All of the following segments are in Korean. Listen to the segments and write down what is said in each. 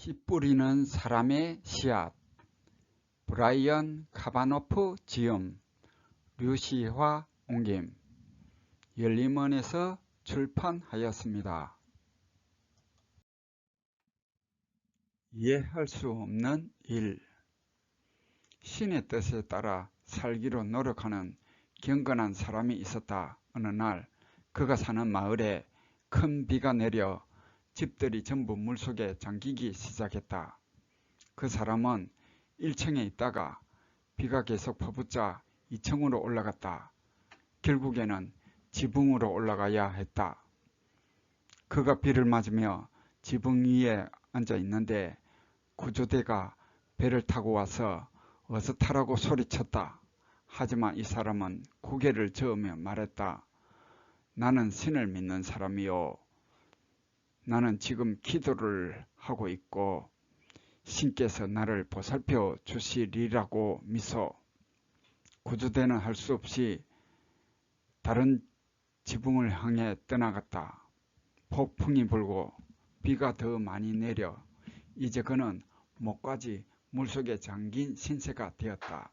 씨 뿌리는 사람의 씨앗. 브라이언 카바노프 지음, 류시화 옮김. 열림원에서 출판하였습니다. 이해할 수 없는 일. 신의 뜻에 따라 살기로 노력하는 경건한 사람이 있었다. 어느 날 그가 사는 마을에 큰 비가 내려 집들이 전부 물속에 잠기기 시작했다. 그 사람은 1층에 있다가 비가 계속 퍼붓자 2층으로 올라갔다. 결국에는 지붕으로 올라가야 했다. 그가 비를 맞으며 지붕 위에 앉아 있는데 구조대가 배를 타고 와서 어서 타라고 소리쳤다. 하지만 이 사람은 고개를 저으며 말했다. 나는 신을 믿는 사람이요. 나는 지금 기도를 하고 있고 신께서 나를 보살펴 주시리라고 믿소. 구조대는 할 수 없이 다른 지붕을 향해 떠나갔다. 폭풍이 불고 비가 더 많이 내려 이제 그는 목까지 물속에 잠긴 신세가 되었다.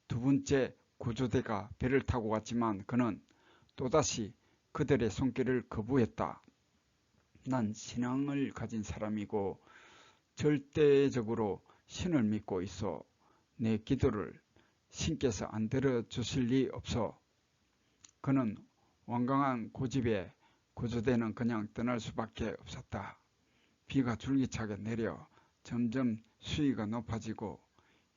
두 번째 구조대가 배를 타고 왔지만 그는 또다시 그들의 손길을 거부했다. 난 신앙을 가진 사람이고 절대적으로 신을 믿고 있어. 내 기도를 신께서 안 들어주실 리 없어. 그는 완강한 고집에 구조대는 그냥 떠날 수밖에 없었다. 비가 줄기차게 내려 점점 수위가 높아지고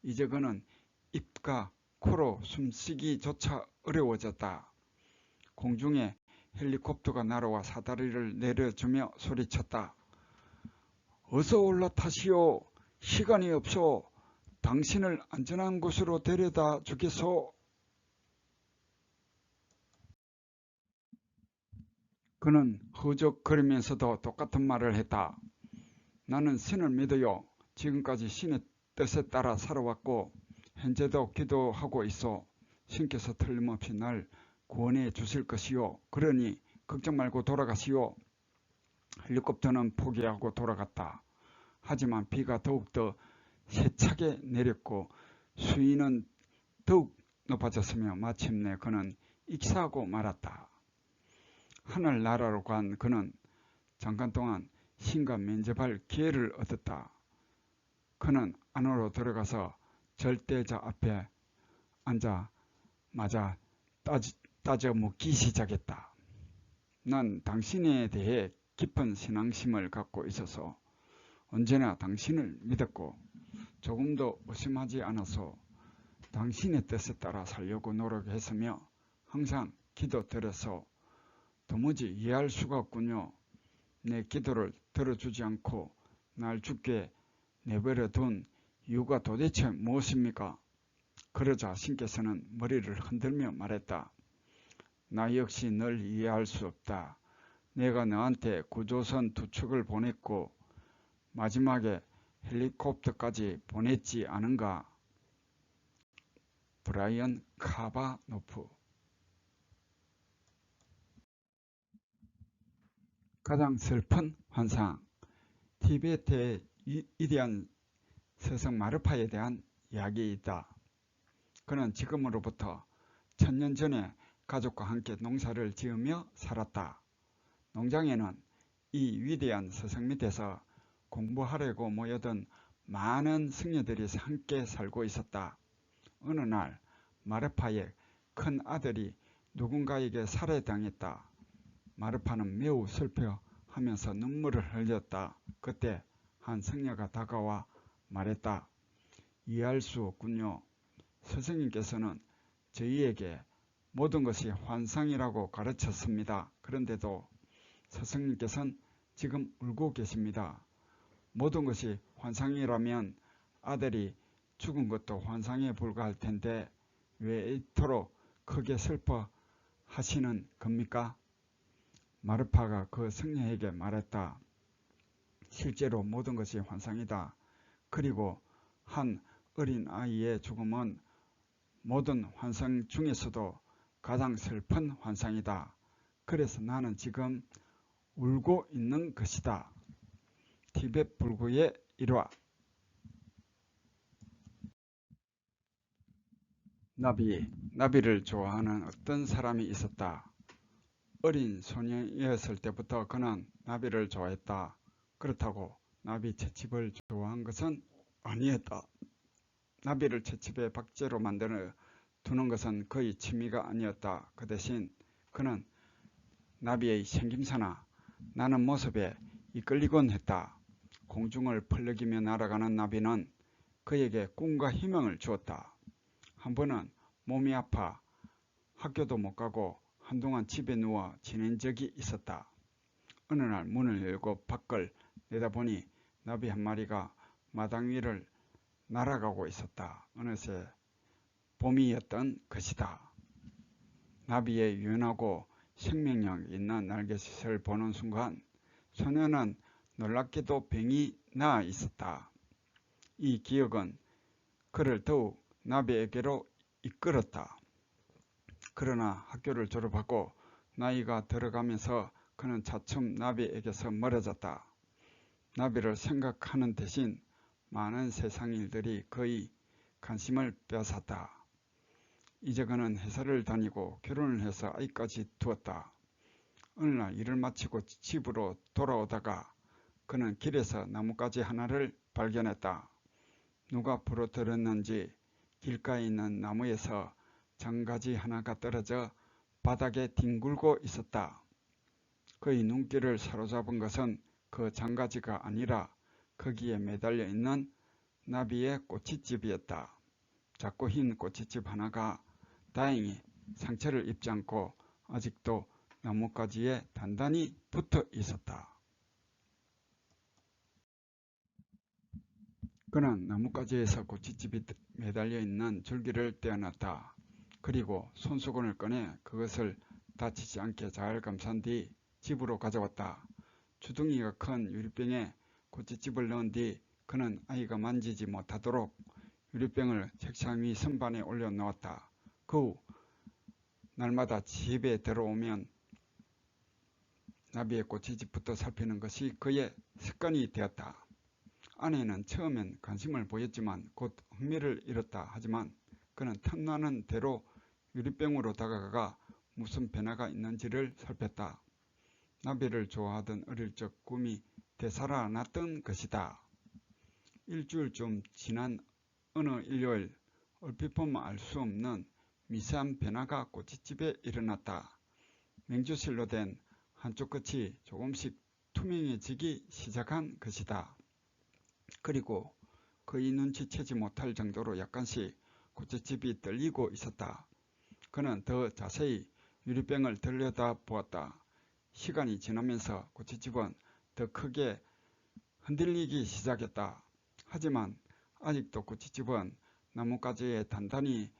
이제 그는 입과 코로 숨쉬기조차 어려워졌다. 공중에 헬리콥터가 날아와 사다리를 내려주며 소리쳤다. 어서 올라타시오. 시간이 없소. 당신을 안전한 곳으로 데려다 주겠소. 그는 허적거리면서도 똑같은 말을 했다. 나는 신을 믿어요. 지금까지 신의 뜻에 따라 살아왔고 현재도 기도하고 있어. 신께서 틀림없이 날 구원해 주실 것이요. 그러니 걱정 말고 돌아가시오. 헬리콥터는 포기하고 돌아갔다. 하지만 비가 더욱더 세차게 내렸고 수위는 더욱 높아졌으며 마침내 그는 익사하고 말았다. 하늘나라로 간 그는 잠깐 동안 신과 면접할 기회를 얻었다. 그는 안으로 들어가서 절대자 앞에 앉아마자 따져 묻기 시작했다. 난 당신에 대해 깊은 신앙심을 갖고 있어서 언제나 당신을 믿었고 조금도 의심하지 않아서 당신의 뜻에 따라 살려고 노력했으며 항상 기도드려서 도무지 이해할 수가 없군요. 내 기도를 들어주지 않고 날 죽게 내버려 둔 이유가 도대체 무엇입니까? 그러자 신께서는 머리를 흔들며 말했다. 나 역시 널 이해할 수 없다. 내가 너한테 구조선 2척을 보냈고 마지막에 헬리콥터까지 보냈지 않은가? 브라이언 카바노프. 가장 슬픈 환상. 티베트의 위대한 서성 마르파에 대한 이야기이다. 그는 지금으로부터 1000년 전에 가족과 함께 농사를 지으며 살았다. 농장에는 이 위대한 서성 밑에서 공부하려고 모여든 많은 승려들이 함께 살고 있었다. 어느 날 마르파의 큰 아들이 누군가에게 살해당했다. 마르파는 매우 슬퍼하면서 눈물을 흘렸다. 그때 한 승려가 다가와 말했다. 이해할 수 없군요. 스승님께서는 저희에게 모든 것이 환상이라고 가르쳤습니다. 그런데도 스승님께서는 지금 울고 계십니다. 모든 것이 환상이라면 아들이 죽은 것도 환상에 불과할 텐데 왜 이토록 크게 슬퍼하시는 겁니까? 마르파가 그 승려에게 말했다. 실제로 모든 것이 환상이다. 그리고 한 어린 아이의 죽음은 모든 환상 중에서도 가장 슬픈 환상이다. 그래서 나는 지금 울고 있는 것이다. 티베트 불구의 일화. 나비를 좋아하는 어떤 사람이 있었다. 어린 소년이었을 때부터 그는 나비를 좋아했다. 그렇다고 나비 채집을 좋아한 것은 아니었다. 나비를 채집에 박제로 만들어 두는 것은 그의 취미가 아니었다. 그 대신 그는 나비의 생김새나 나는 모습에 이끌리곤 했다. 공중을 펄럭이며 날아가는 나비는 그에게 꿈과 희망을 주었다. 한 번은 몸이 아파 학교도 못 가고 한동안 집에 누워 지낸 적이 있었다. 어느 날 문을 열고 밖을 내다보니 나비 한 마리가 마당 위를 날아가고 있었다. 어느새 봄이었던 것이다. 나비의 유연하고 생명력 있는 날갯짓을 보는 순간 소녀는 놀랍게도 병이 나아 있었다. 이 기억은 그를 더욱 나비에게로 이끌었다. 그러나 학교를 졸업하고 나이가 들어가면서 그는 차츰 나비에게서 멀어졌다. 나비를 생각하는 대신 많은 세상 일들이 그의 관심을 빼앗았다. 이제 그는 회사를 다니고 결혼을 해서 아이까지 두었다. 어느 날 일을 마치고 집으로 돌아오다가 그는 길에서 나뭇가지 하나를 발견했다. 누가 부러뜨렸는지 길가에 있는 나무에서 장가지 하나가 떨어져 바닥에 뒹굴고 있었다. 그의 눈길을 사로잡은 것은 그 장가지가 아니라 거기에 매달려 있는 나비의 꼬치집이었다. 작고 흰 꼬치집 하나가 다행히 상처를 입지 않고 아직도 나뭇가지에 단단히 붙어 있었다. 그는 나뭇가지에서 꼬치집이 매달려 있는 줄기를 떼어놨다. 그리고 손수건을 꺼내 그것을 다치지 않게 잘 감싼 뒤 집으로 가져왔다. 주둥이가 큰 유리병에 꼬치집을 넣은 뒤 그는 아이가 만지지 못하도록 유리병을 책상 위 선반에 올려 놓았다. 그 후 날마다 집에 들어오면 나비의 꼬치집부터 살피는 것이 그의 습관이 되었다. 아내는 처음엔 관심을 보였지만 곧 흥미를 잃었다. 하지만 그는 틈나는 대로 유리병으로 다가가 무슨 변화가 있는지를 살폈다. 나비를 좋아하던 어릴 적 꿈이 되살아났던 것이다. 일주일쯤 지난 어느 일요일 얼핏 보면 알 수 없는 미세한 변화가 꼬치집에 일어났다. 맹주실로 된 한쪽 끝이 조금씩 투명해지기 시작한 것이다. 그리고 거의 눈치채지 못할 정도로 약간씩 꼬치집이 떨리고 있었다. 그는 더 자세히 유리병을 들여다보았다. 시간이 지나면서 꼬치집은 더 크게 흔들리기 시작했다. 하지만 아직도 꼬치집은 나뭇가지에 단단히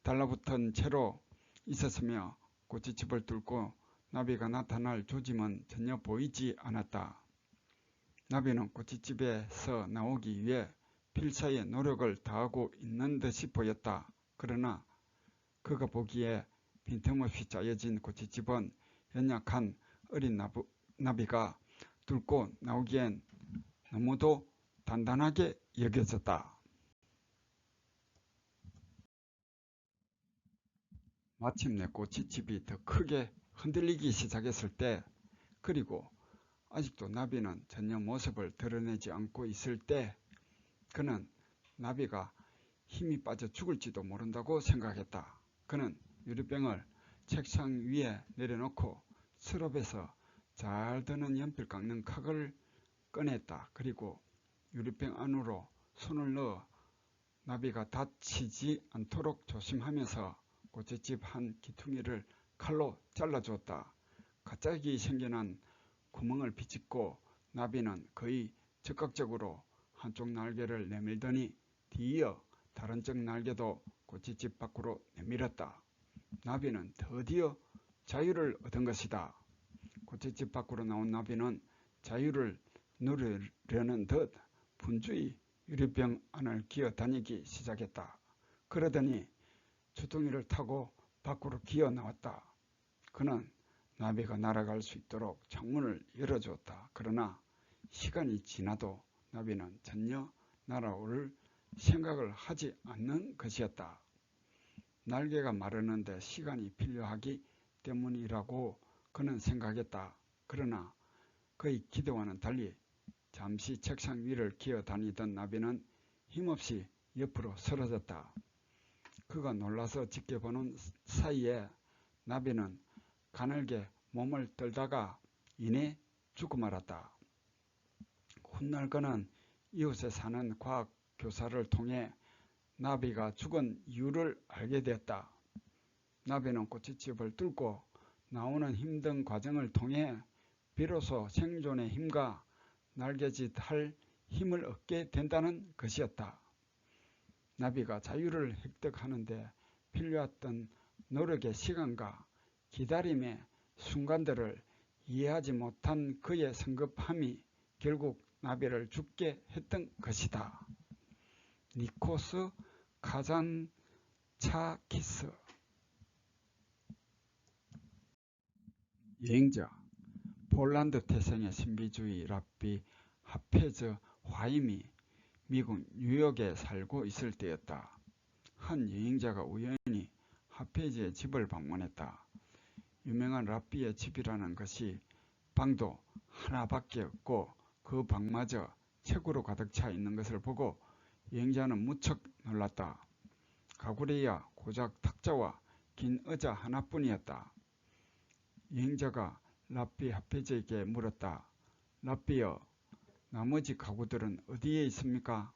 달라붙은 채로 있었으며 꼬치집을 뚫고 나비가 나타날 조짐은 전혀 보이지 않았다. 나비는 꼬치집에서 나오기 위해 필사의 노력을 다하고 있는 듯이 보였다. 그러나 그가 보기에 빈틈없이 짜여진 꼬치집은 연약한 어린 나비가 뚫고 나오기엔 너무도 단단하게 여겨졌다. 마침내 꼬치집이 더 크게 흔들리기 시작했을 때, 그리고 아직도 나비는 전혀 모습을 드러내지 않고 있을 때, 그는 나비가 힘이 빠져 죽을지도 모른다고 생각했다. 그는 유리병을 책상 위에 내려놓고 서랍에서 잘 드는 연필 깎는 칼을 꺼냈다. 그리고 유리병 안으로 손을 넣어 나비가 다치지 않도록 조심하면서 꼬치집 한 기퉁이를 칼로 잘라주었다. 갑자기 생겨난 구멍을 비집고 나비는 거의 즉각적으로 한쪽 날개를 내밀더니 뒤이어 다른 쪽 날개도 꼬치집 밖으로 내밀었다. 나비는 드디어 자유를 얻은 것이다. 꼬치집 밖으로 나온 나비는 자유를 누리려는 듯 분주히 유리병 안을 기어 다니기 시작했다. 그러더니 주둥이를 타고 밖으로 기어 나왔다. 그는 나비가 날아갈 수 있도록 창문을 열어주었다. 그러나 시간이 지나도 나비는 전혀 날아오를 생각을 하지 않는 것이었다. 날개가 마르는데 시간이 필요하기 때문이라고 그는 생각했다. 그러나 그의 기대와는 달리 잠시 책상 위를 기어다니던 나비는 힘없이 옆으로 쓰러졌다. 그가 놀라서 지켜보는 사이에 나비는 가늘게 몸을 떨다가 이내 죽고 말았다. 훗날 그는 이웃에 사는 과학교사를 통해 나비가 죽은 이유를 알게 되었다. 나비는 꽃집을 뚫고 나오는 힘든 과정을 통해 비로소 생존의 힘과 날개짓할 힘을 얻게 된다는 것이었다. 나비가 자유를 획득하는데 필요했던 노력의 시간과 기다림의 순간들을 이해하지 못한 그의 성급함이 결국 나비를 죽게 했던 것이다. 니코스 카잔차키스. 여행자. 폴란드 태생의 신비주의 랍비 하페즈 화임이 미국 뉴욕에 살고 있을 때였다. 한 여행자가 우연히 하페즈의 집을 방문했다. 유명한 랍비의 집이라는 것이 방도 하나밖에 없고 그 방마저 책으로 가득 차 있는 것을 보고 여행자는 무척 놀랐다. 가구리야 고작 탁자와 긴 의자 하나뿐이었다. 여행자가 랍비 하페즈에게 물었다. 랍비여, 나머지 가구들은 어디에 있습니까?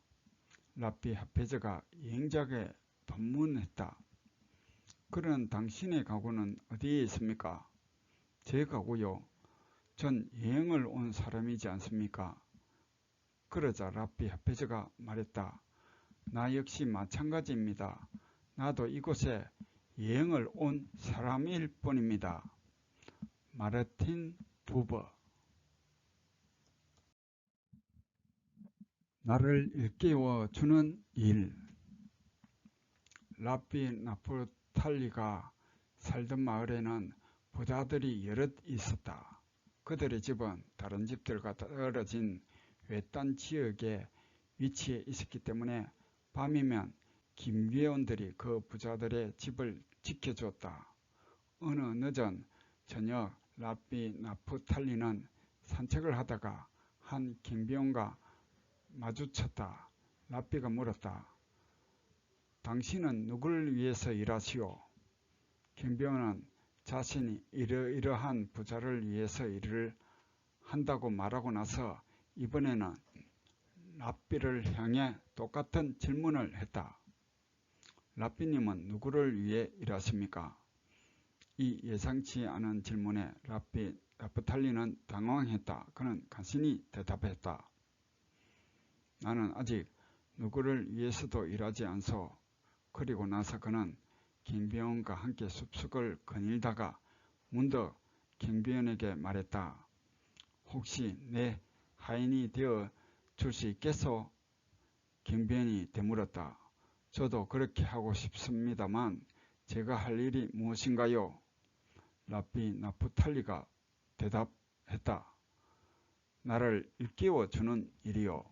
랍비 하페즈가 여행자에게 반문했다. 그런 당신의 가구는 어디에 있습니까? 제 가구요. 전 여행을 온 사람이지 않습니까? 그러자 랍비 하페즈가 말했다. 나 역시 마찬가지입니다. 나도 이곳에 여행을 온 사람일 뿐입니다. 마르틴 부버. 나를 일깨워 주는 일. 랍비 나프탈리가 살던 마을에는 부자들이 여럿 있었다. 그들의 집은 다른 집들과 떨어진 외딴 지역에 위치해 있었기 때문에 밤이면 김비원들이 그 부자들의 집을 지켜주었다. 어느 늦은 저녁 랍비 나프탈리는 산책을 하다가 한 김비원과 마주쳤다. 랍비가 물었다. 당신은 누구를 위해서 일하시오? 김비원은 자신이 이러이러한 부자를 위해서 일을 한다고 말하고 나서 이번에는 랍비를 향해 똑같은 질문을 했다. 랍비님은 누구를 위해 일하십니까? 이 예상치 않은 질문에 랍비 나프탈리는 당황했다. 그는 간신히 대답했다. 나는 아직 누구를 위해서도 일하지 않소. 그리고 나서 그는 김비원과 함께 숲속을 거닐다가 문득 김비원에게 말했다. 혹시 내 하인이 되어 줄 수 있겠소? 김비원이 되물었다. 저도 그렇게 하고 싶습니다만 제가 할 일이 무엇인가요? 랍비 나프탈리가 대답했다. 나를 일깨워 주는 일이요.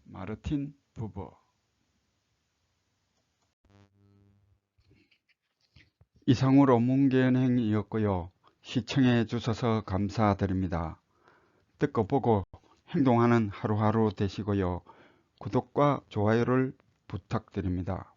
마르틴 부버. 이상으로 문견행이었고요. 시청해 주셔서 감사드립니다. 듣고 보고 행동하는 하루하루 되시고요. 구독과 좋아요를 부탁드립니다.